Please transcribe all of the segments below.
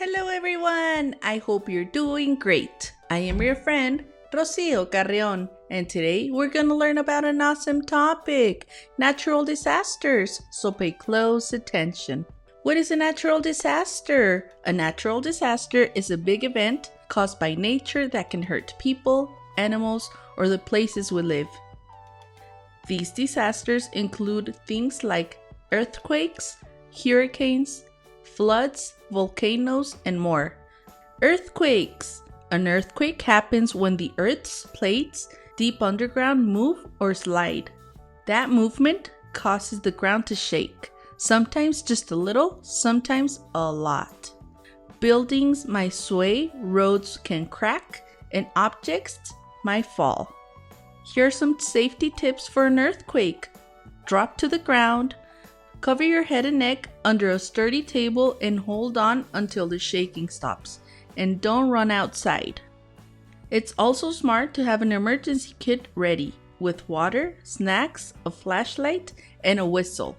Hello everyone! I hope you're doing great. I am your friend, Rocio Carrion, and today we're going to learn about an awesome topic, natural disasters, so pay close attention. What is a natural disaster? A natural disaster is a big event caused by nature that can hurt people, animals, or the places we live. These disasters include things like earthquakes, hurricanes, floods, volcanoes, and more. Earthquakes! An earthquake happens when the Earth's plates deep underground move or slide. That movement causes the ground to shake, sometimes just a little, sometimes a lot. Buildings might sway, roads can crack, and objects might fall. Here are some safety tips for an earthquake. Drop to the ground. Cover your head and neck under a sturdy table and hold on until the shaking stops. And don't run outside. It's also smart to have an emergency kit ready with water, snacks, a flashlight, and a whistle.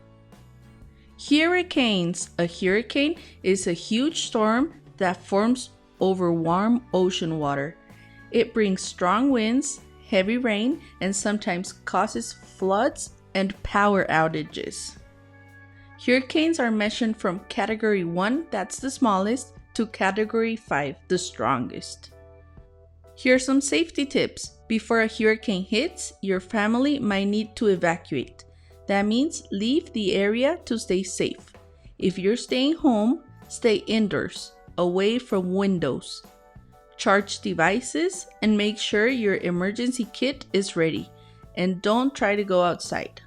Hurricanes. A hurricane is a huge storm that forms over warm ocean water. It brings strong winds, heavy rain, and sometimes causes floods and power outages. Hurricanes are measured from Category 1, that's the smallest, to Category 5, the strongest. Here are some safety tips. Before a hurricane hits, your family might need to evacuate. That means leave the area to stay safe. If you're staying home, stay indoors, away from windows. Charge devices and make sure your emergency kit is ready. And don't try to go outside.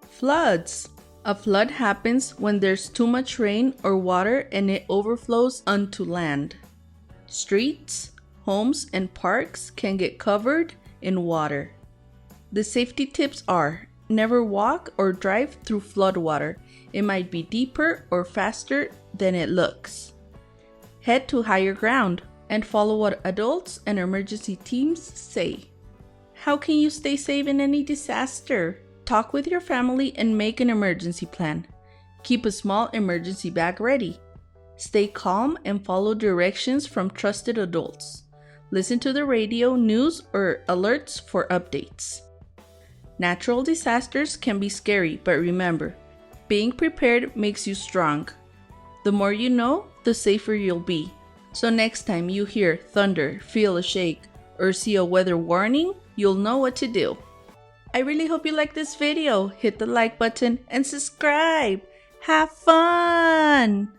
Floods. A flood happens when there's too much rain or water and it overflows onto land. Streets, homes, and parks can get covered in water. The safety tips are: never walk or drive through flood water. It might be deeper or faster than it looks. Head to higher ground and follow what adults and emergency teams say. How can you stay safe in any disaster? Talk with your family and make an emergency plan. Keep a small emergency bag ready. Stay calm and follow directions from trusted adults. Listen to the radio, news, or alerts for updates. Natural disasters can be scary, but remember, being prepared makes you strong. The more you know, the safer you'll be. So next time you hear thunder, feel a shake, or see a weather warning, you'll know what to do. I really hope you like this video. Hit the like button and subscribe. Have fun!